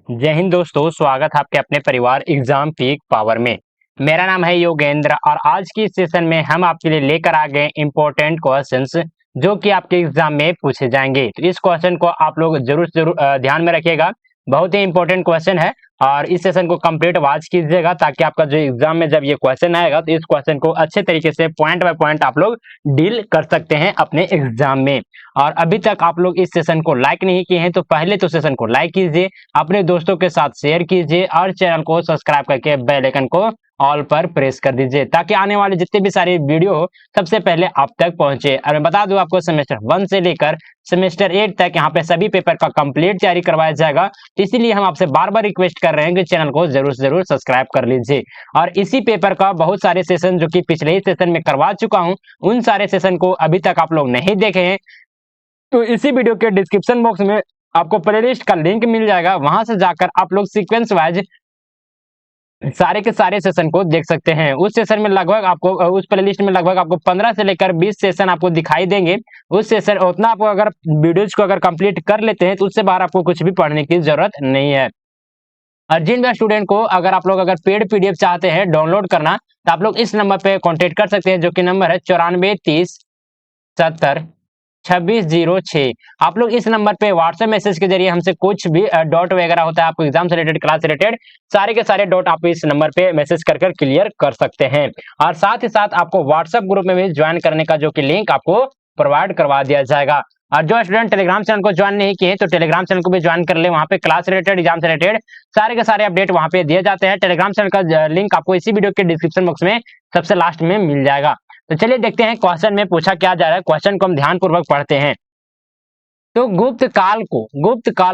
जय हिंद दोस्तों, स्वागत है आपके अपने परिवार एग्जाम पीक पावर में। मेरा नाम है योगेंद्र और आज की सेशन में हम आपके लिए लेकर आ गए इंपॉर्टेंट क्वेश्चंस जो कि आपके एग्जाम में पूछे जाएंगे। तो इस क्वेश्चन को आप लोग जरूर जरूर ध्यान में रखिएगा, बहुत ही इंपॉर्टेंट क्वेश्चन है और इस सेशन को कंप्लीट वॉच कीजिएगा ताकि आपका जो एग्जाम में जब ये क्वेश्चन आएगा तो इस क्वेश्चन को अच्छे तरीके से पॉइंट बाय पॉइंट आप लोग डील कर सकते हैं अपने एग्जाम में। और अभी तक आप लोग इस सेशन को लाइक नहीं किए हैं तो पहले तो सेशन को लाइक कीजिए, अपने दोस्तों के साथ शेयर कीजिए और चैनल को सब्सक्राइब करके बेल आइकन को ऑल पर प्रेस कर दीजिए ताकि आने वाले जितने भी सारे वीडियो हो सबसे पहले आप तक पहुंचे। और मैं बता दूं आपको सेमेस्टर 1 से लेकर सेमेस्टर 8 तक यहाँ पे सभी पेपर का कंप्लीट तैयारी करवाया जाएगा। तो इसीलिए हम आपसे बार बार रिक्वेस्ट कर रहे हैं कि चैनल को जरूर से जरूर सब्सक्राइब कर लीजिए। और इसी पेपर का बहुत सारे सेशन जो कि पिछले ही सेशन में करवा चुका हूँ, उन सारे सेशन को अभी तक आप लोग नहीं देखे हैं तो इसी वीडियो के डिस्क्रिप्शन बॉक्स में आपको प्लेलिस्ट का लिंक मिल जाएगा, वहां से जाकर आप लोग सीक्वेंस वाइज सारे के सारे सेशन को देख सकते हैं। उस सेशन में लगभग आपको उस प्लेलिस्ट में लगभग आपको 15 से लेकर 20 सेशन आपको दिखाई देंगे। उस सेशन उतना आपको अगर वीडियोज को अगर कंप्लीट कर लेते हैं तो उससे बाहर आपको कुछ भी पढ़ने की जरूरत नहीं है। और जिन भी स्टूडेंट को अगर आप लोग अगर पेड पीडीएफ चाहते हैं डाउनलोड करना तो आप लोग इस नंबर पे कांटेक्ट कर सकते हैं जो कि नंबर है 9430702606। आप लोग इस नंबर पे व्हाट्सएप मैसेज के जरिए हमसे कुछ भी डॉट वगैरह होता है आपको एग्जाम से रिलेटेड क्लास से रिलेटेड सारे के सारे डॉट आप इस नंबर पे मैसेज कर क्लियर कर सकते हैं। और साथ ही साथ आपको व्हाट्सएप ग्रुप में भी ज्वाइन करने का जो कि लिंक आपको प्रोवाइड करवा दिया जाएगा। और जो स्टूडेंट टेलीग्राम चैनल को ज्वाइन नहीं किए तो टेलीग्राम चैनल को भी ज्वाइन कर ले, वहां पे क्लास रिलेटेड एग्जाम से रिलेटेड सारे के सारे अपडेट वहां पे दिए जाते हैं। टेलीग्राम चैनल का लिंक आपको इसी वीडियो के डिस्क्रिप्शन बॉक्स में सबसे लास्ट में मिल जाएगा। तो चलिए देखते हैं क्वेश्चन में पूछा क्या जा रहा है। क्वेश्चन को हम ध्यानपूर्वक पढ़ते हैं। तो गुप्त काल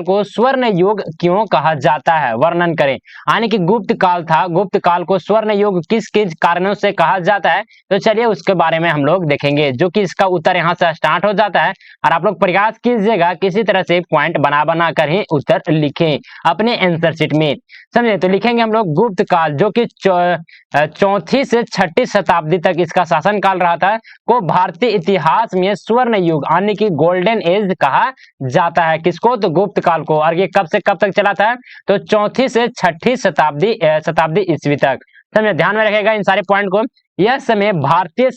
को स्वर्ण युग क्यों कहा जाता है, वर्णन करें। यानी कि गुप्त काल था, गुप्त काल को स्वर्ण युग किस किस कारणों से कहा जाता है तो चलिए उसके बारे में हम लोग देखेंगे, जो कि इसका उत्तर यहाँ से स्टार्ट हो जाता है। और आप लोग प्रयास कीजिएगा किसी तरह से पॉइंट बना बना कर ही उत्तर लिखें अपने आंसर शीट में, समझे। तो लिखेंगे हम लोग गुप्त काल जो कि 4वीं से 6वीं शताब्दी तक इसका शासन काल रहा था, को भारतीय इतिहास में स्वर्ण युग यानी कि गोल्डन एज कहा जाता है। किसको? तो गुप्त काल को। और ये कब से कब तक चला था? तो 4वीं से 6वीं शताब्दी ईस्वी तक। समझे, ध्यान में रखेगा इन सारे पॉइंट को। यह समय भारतीय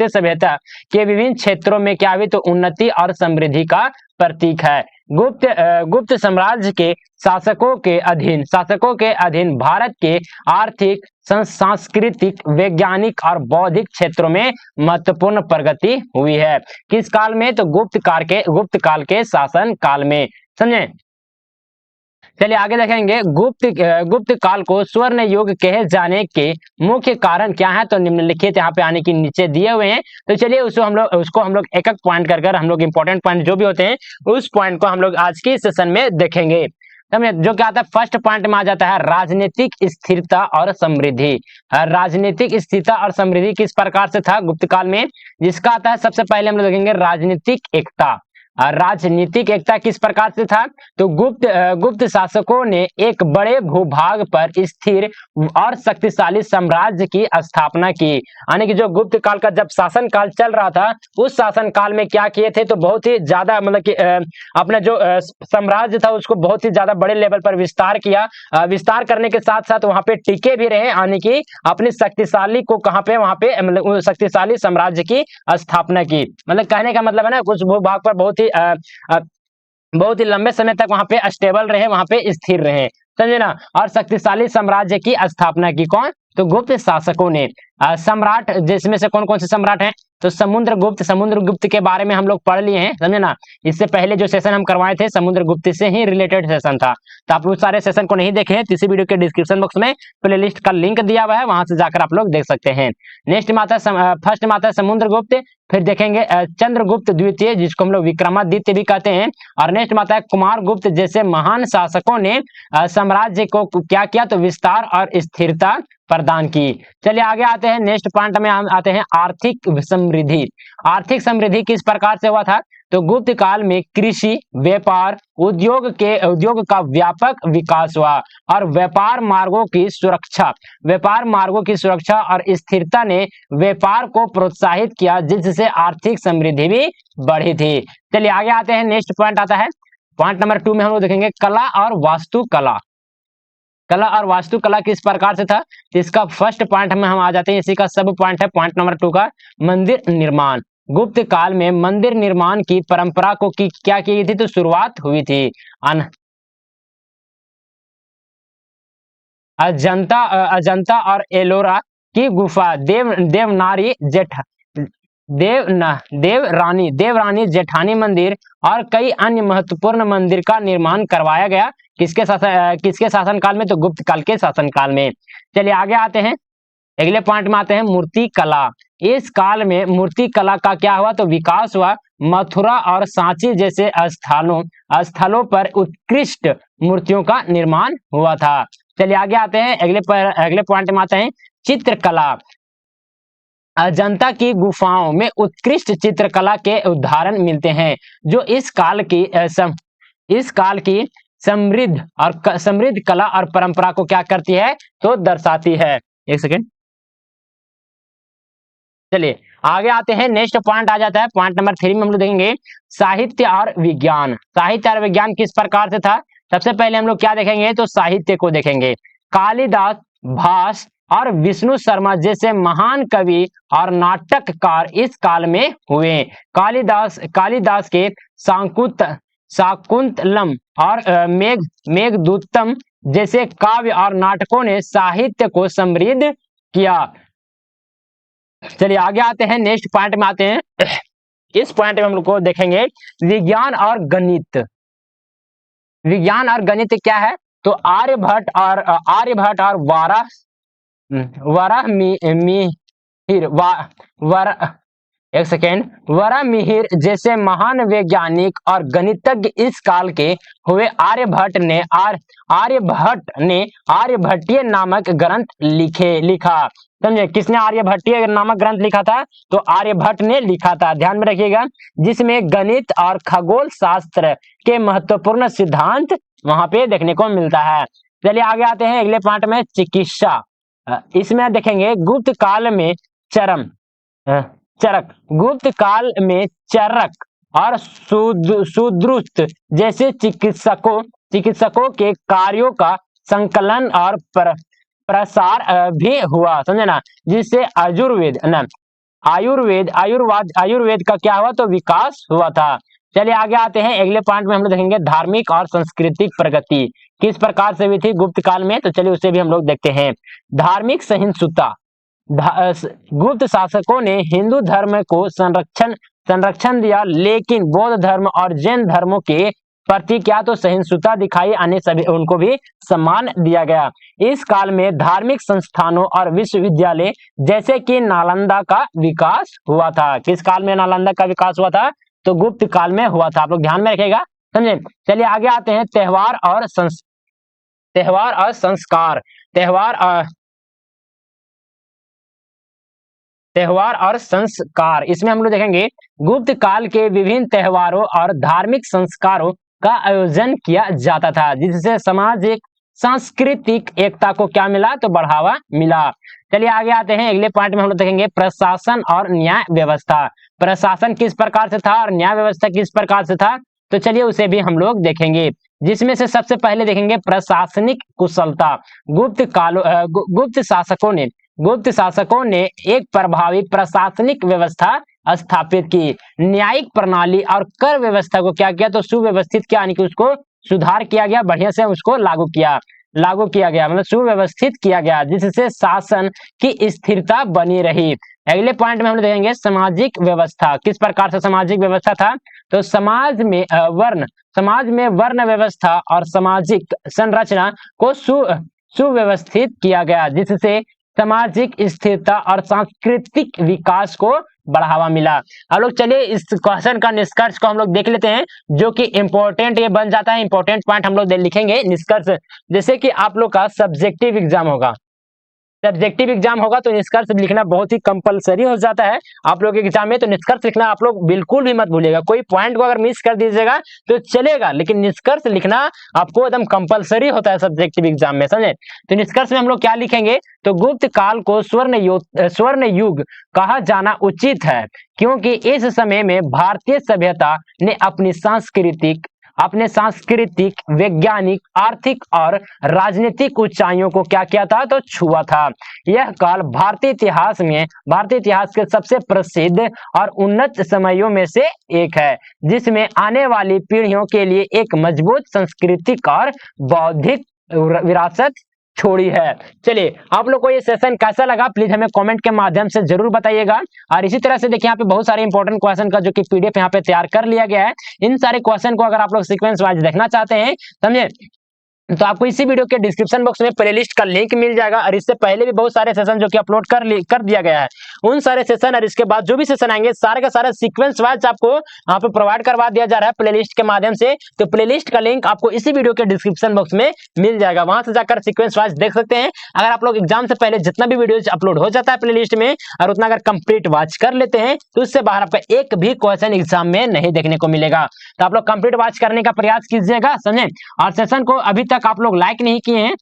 सभ्यता के विभिन्न क्षेत्रों में क्या हुई तो उन्नति और समृद्धि का प्रतीक है। गुप्त साम्राज्य के शासकों के अधीन भारत के आर्थिक, सांस्कृतिक, वैज्ञानिक और बौद्धिक क्षेत्रों में महत्वपूर्ण प्रगति हुई है। किस काल में? तो गुप्त काल के शासन काल में, समझे। चलिए आगे देखेंगे। गुप्त काल को स्वर्ण युग कहे जाने के मुख्य कारण क्या है तो निम्नलिखित यहाँ पे आने के नीचे दिए हुए हैं। तो चलिए उसको हम लोग एक एक पॉइंट कर हम लोग इंपॉर्टेंट पॉइंट जो भी होते हैं उस पॉइंट को हम लोग आज की सेशन में देखेंगे। जो क्या आता है फर्स्ट पॉइंट में आ जाता है राजनीतिक स्थिरता और समृद्धि। राजनीतिक स्थिरता और समृद्धि किस प्रकार से था गुप्त काल में, जिसका आता है सबसे पहले हम लोग देखेंगे राजनीतिक एकता। राजनीतिक एकता किस प्रकार से था तो गुप्त शासकों ने एक बड़े भूभाग पर स्थिर और शक्तिशाली साम्राज्य की स्थापना की। यानी कि जो गुप्त काल का जब शासन काल चल रहा था उस शासन काल में क्या किए थे तो बहुत ही ज्यादा मतलब कि अपना जो साम्राज्य था उसको बहुत ही ज्यादा बड़े लेवल पर विस्तार किया। विस्तार करने के साथ साथ वहां पे टिके भी रहे, यानी कि अपनी शक्तिशाली को कहां पे वहां पे मतलब शक्तिशाली साम्राज्य की स्थापना की। मतलब कहने का मतलब है ना कुछ भूभाग पर बहुत ही लंबे समय तक वहां पे स्टेबल रहे, वहां पे स्थिर रहे, समझे ना। और शक्तिशाली साम्राज्य की स्थापना की कौन? तो गुप्त शासकों ने। सम्राट जिसमें से कौन कौन से सम्राट हैं तो समुद्रगुप्त के बारे में हम लोग पढ़ लिए हैं, समझे ना। इससे पहले जो सेशन हम करवाए थे समुद्रगुप्त से ही रिलेटेड सेशन था। तो आप उस सारे सेशन को नहीं देखे हैं तो इसी वीडियो के डिस्क्रिप्शन बॉक्स में प्लेलिस्ट का लिंक दिया हुआ है, वहां से जाकर आप लोग देख सकते हैं। नेक्स्ट फर्स्ट में आता है समुद्रगुप्त, फिर देखेंगे चंद्रगुप्त द्वितीय जिसको हम लोग विक्रमादित्य भी कहते हैं, और नेक्स्ट में आता है कुमारगुप्त जैसे महान शासकों ने साम्राज्य को क्या किया तो विस्तार और स्थिरता प्रदान की। चलिए आगे आते हैं नेक्स्ट पॉइंट में हम आते हैं आर्थिक समृद्धि। आर्थिक समृद्धि किस प्रकार से हुआ था तो गुप्त काल में कृषि, व्यापार, उद्योग का व्यापक विकास हुआ और व्यापार मार्गों की सुरक्षा और स्थिरता ने व्यापार को प्रोत्साहित किया जिससे आर्थिक समृद्धि भी बढ़ी थी। चलिए आगे आते हैं नेक्स्ट पॉइंट आता है पॉइंट नंबर 2 में हम लोग देखेंगे कला और वास्तुकला। कला और वास्तुकला किस प्रकार से था, इसका फर्स्ट पॉइंट में हम आ जाते हैं, इसी का सब पॉइंट है पॉइंट नंबर 2 का, मंदिर निर्माण। गुप्त काल में मंदिर निर्माण की परंपरा को क्या की गई थी, तो शुरुआत हुई थी। अजंता और एलोरा की गुफा, देवरानी जेठानी मंदिर और कई अन्य महत्वपूर्ण मंदिर का निर्माण करवाया गया किसके शासन काल में, तो गुप्त काल के शासन काल में। चलिए आगे आते हैं, अगले पॉइंट में आते हैं मूर्ति कला। इस काल में मूर्ति कला का क्या हुआ, तो विकास हुआ। मथुरा और सांची जैसे स्थलों पर उत्कृष्ट मूर्तियों का निर्माण हुआ था। चलिए आगे आते हैं, अगले पॉइंट में आते हैं चित्रकला। अजंता की गुफाओं में उत्कृष्ट चित्रकला के उदाहरण मिलते हैं, जो इस काल की समृद्ध कला और परंपरा को क्या करती है, तो दर्शाती है। एक सेकेंड, चलिए आगे आते हैं, नेक्स्ट पॉइंट आ जाता है पॉइंट नंबर 3 में हम लोग देखेंगे साहित्य और विज्ञान। साहित्य और विज्ञान किस प्रकार से था, सबसे पहले हम लोग क्या देखेंगे, तो साहित्य को देखेंगे। कालिदास, भास और विष्णु शर्मा जैसे महान कवि और नाटककार इस काल में हुए। कालिदास के शाकुंतलम और मेघदूतम जैसे काव्य और नाटकों ने साहित्य को समृद्ध किया। चलिए आगे आते हैं, नेक्स्ट पॉइंट में आते हैं। इस पॉइंट में हम लोग को देखेंगे विज्ञान और गणित। विज्ञान और गणित क्या है, तो आर्यभट्ट और वराहमिहिर जैसे महान वैज्ञानिक और गणितज्ञ इस काल के हुए। आर्यभट्ट ने आर्यभट्टीय नामक ग्रंथ लिखा। समझे, किसने आर्यभट्टीय नामक ग्रंथ लिखा था, तो आर्यभट्ट ने लिखा था, ध्यान में रखिएगा, जिसमें गणित और खगोल शास्त्र के महत्वपूर्ण सिद्धांत वहां पे देखने को मिलता है। चलिए आगे आते हैं, अगले पार्ट में चिकित्सा। इसमें देखेंगे गुप्त काल में चरक और सुद्रुत जैसे चिकित्सकों के कार्यों का संकलन और प्रसार भी हुआ, समझे ना, जिससे आयुर्वेद का क्या हुआ, तो विकास हुआ था। चलिए आगे आते हैं, अगले पॉइंट में हम लोग देखेंगे धार्मिक और सांस्कृतिक प्रगति किस प्रकार से हुई थी गुप्त काल में, तो चलिए उसे भी हम लोग देखते हैं। धार्मिक सहिष्णुता। गुप्त शासकों ने हिंदू धर्म को संरक्षण दिया, लेकिन बौद्ध धर्म और जैन धर्मों के प्रति क्या, तो सहिष्णुता दिखाई, अन्य सभी उनको भी सम्मान दिया गया। इस काल में धार्मिक संस्थानों और विश्वविद्यालय जैसे कि नालंदा का विकास हुआ था। किस काल में नालंदा का विकास हुआ था, तो गुप्त काल में हुआ था, आप लोग ध्यान में रखिएगा, समझे। चलिए आगे आते हैं त्योहार और संस्कार। इसमें हम लोग देखेंगे गुप्त काल के विभिन्न त्योहारों और धार्मिक संस्कारों का आयोजन किया जाता था, जिससे सामाजिक सांस्कृतिक एकता को क्या मिला, तो बढ़ावा मिला। चलिए आगे आते हैं, अगले पॉइंट में हम लोग देखेंगे प्रशासन और न्याय व्यवस्था। प्रशासन किस प्रकार से था और न्याय व्यवस्था किस प्रकार से था, तो चलिए उसे भी हम लोग देखेंगे, जिसमें से सबसे पहले देखेंगे प्रशासनिक कुशलता। गुप्त शासकों ने एक प्रभावी प्रशासनिक व्यवस्था स्थापित की, न्यायिक प्रणाली और कर व्यवस्था को क्या किया, तो सुव्यवस्थित किया, यानी कि उसको सुधार किया गया, बढ़िया से उसको लागू किया गया, मतलब सुव्यवस्थित किया गया, जिससे शासन की स्थिरता बनी रही। अगले पॉइंट में हम देखेंगे सामाजिक व्यवस्था। किस प्रकार से सामाजिक व्यवस्था था, तो समाज में वर्ण व्यवस्था और सामाजिक संरचना को सुव्यवस्थित किया गया, जिससे सामाजिक स्थिरता और सांस्कृतिक विकास को बढ़ावा मिला। अब लोग चलिए इस क्वेश्चन का निष्कर्ष को हम लोग देख लेते हैं, जो कि इंपॉर्टेंट ये बन जाता है, इंपॉर्टेंट पॉइंट हम लोग लिखेंगे निष्कर्ष। जैसे कि आप लोग का सब्जेक्टिव एग्जाम होगा, तो निष्कर्ष लिखना बहुत ही कंपलसरी हो जाता है आप लोग के एग्जाम में, तो निष्कर्ष लिखना आप लोग बिल्कुल भी मत भूलिएगा। कोई पॉइंट को अगर मिस कर दीजिएगा तो चलेगा, लेकिन निष्कर्ष लिखना आपको एकदम कंपलसरी होता है सब्जेक्टिव एग्जाम में, समझे। तो निष्कर्ष में हम लोग क्या लिखेंगे, तो गुप्त काल को स्वर्ण युग कहा जाना उचित है, क्योंकि इस समय में भारतीय सभ्यता ने अपनी सांस्कृतिक अपने सांस्कृतिक, वैज्ञानिक, आर्थिक और राजनीतिक ऊंचाइयों को क्या किया था, तो छुआ था। यह काल भारतीय इतिहास के सबसे प्रसिद्ध और उन्नत समयों में से एक है, जिसमें आने वाली पीढ़ियों के लिए एक मजबूत सांस्कृतिक और बौद्धिक विरासत छोड़ी है। चलिए, आप लोग को ये सेशन कैसा लगा प्लीज हमें कमेंट के माध्यम से जरूर बताइएगा। और इसी तरह से देखिए यहाँ पे बहुत सारे इंपॉर्टेंट क्वेश्चन का जो कि पीडीएफ यहाँ पे तैयार कर लिया गया है। इन सारे क्वेश्चन को अगर आप लोग सीक्वेंस वाइज देखना चाहते हैं, समझे, तो आपको इसी वीडियो के डिस्क्रिप्शन बॉक्स में प्लेलिस्ट का लिंक मिल जाएगा। और इससे पहले भी बहुत सारे सेशन जो कि अपलोड कर दिया गया है, उन सारे सेशन और इसके बाद जो भी सेशन आएंगे सारे का सारा सीक्वेंस वाइज आपको यहाँ पे प्रोवाइड करवा दिया जा रहा है प्लेलिस्ट के माध्यम से। तो प्लेलिस्ट का लिंक आपको इसी वीडियो के डिस्क्रिप्शन बॉक्स में मिल जाएगा, वहां से जाकर सीक्वेंस वाइज देख सकते हैं। अगर आप लोग एग्जाम से पहले जितना भी वीडियो अपलोड हो जाता है प्लेलिस्ट में और उतना अगर कंप्लीट वॉच कर लेते हैं तो उससे बाहर आपका एक भी क्वेश्चन एग्जाम में नहीं देखने को मिलेगा। तो आप लोग कंप्लीट वॉच करने का प्रयास कीजिएगा, समझे। और सेशन को अभी तक आप लोग लाइक नहीं किए हैं,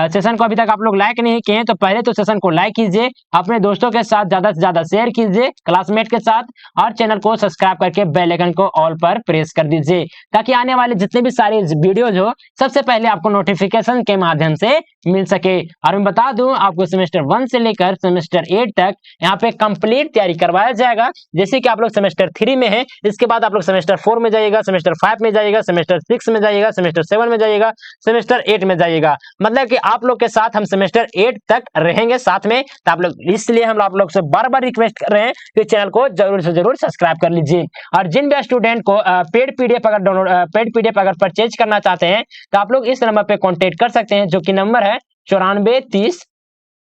सेशन को अभी तक आप लोग लाइक नहीं किए हैं, तो पहले तो सेशन को लाइक कीजिए, अपने दोस्तों के साथ ज्यादा से ज्यादा शेयर कीजिए, क्लासमेट के साथ, और चैनल को सब्सक्राइब करके बेल आइकन को ऑल पर प्रेस कर दीजिए, ताकि आने वाले जितने भी सारे वीडियोज हो सबसे पहले आपको नोटिफिकेशन के माध्यम से मिल सके। और मैं बता दूं, आपको सेमेस्टर 1 से लेकर सेमेस्टर 8 तक यहाँ पे कंप्लीट तैयारी करवाया जाएगा। जैसे कि आप लोग सेमेस्टर 3 में है, इसके बाद आप लोग सेमेस्टर 4 में जाइएगा, सेमेस्टर 5 में जाइएगा, सेमेस्टर 6 में जाइएगा, सेमेस्टर 7 में जाइएगा, सेमेस्टर 8 में जाइएगा। मतलब कि आप लोग के साथ हम सेमेस्टर 8 तक रहेंगे साथ में। तो आप लोग, इसलिए हम आप लोग से बार बार रिक्वेस्ट कर रहे हैं कि चैनल को जरूर से जरूर सब्सक्राइब कर लीजिए। और जिन भी स्टूडेंट को पेड पीडीएफ अगर परचेज करना चाहते हैं तो आप लोग इस नंबर पे कांटेक्ट कर सकते हैं, जो कि नंबर है 94 30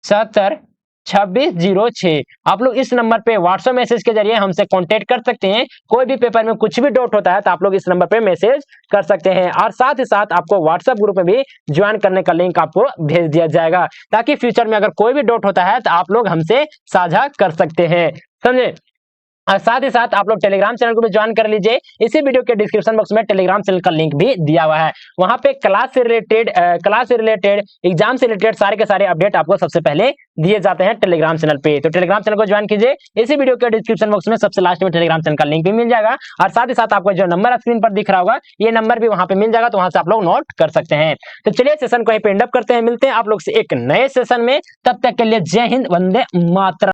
77 2606। आप लोग इस नंबर पे व्हाट्सएप मैसेज के जरिए हमसे कांटेक्ट कर सकते हैं। कोई भी पेपर में कुछ भी डाउट होता है तो आप लोग इस नंबर पे मैसेज कर सकते हैं। और साथ ही साथ आपको व्हाट्सएप ग्रुप में भी ज्वाइन करने का लिंक आपको भेज दिया जाएगा, ताकि फ्यूचर में अगर कोई भी डाउट होता है तो आप लोग हमसे साझा कर सकते हैं, समझे। और साथ ही साथ आप लोग टेलीग्राम चैनल को भी ज्वाइन कर लीजिए। इसी वीडियो के डिस्क्रिप्शन बॉक्स में टेलीग्राम चैनल का लिंक भी दिया हुआ है। वहां पे क्लास से रिलेटेड एग्जाम से रिलेटेड सारे के सारे अपडेट आपको सबसे पहले दिए जाते हैं टेलीग्राम चैनल पे। तो टेलीग्राम चैनल को ज्वाइन कीजिए। इसी वीडियो के डिस्क्रिप्शन बॉक्स में सबसे लास्ट में टेलीग्राम चैनल का लिंक भी मिल जाएगा। और साथ ही साथ आपको जो नंबर स्क्रीन पर दिख रहा होगा, ये नंबर भी वहां पे मिल जाएगा, तो वहां से आप लोग नोट कर सकते हैं। तो चलिए सेशन को यहीं पे एंड अप करते हैं, मिलते हैं आप लोग से एक नए सेशन में। तब तक के लिए जय हिंद, वंदे मातरम।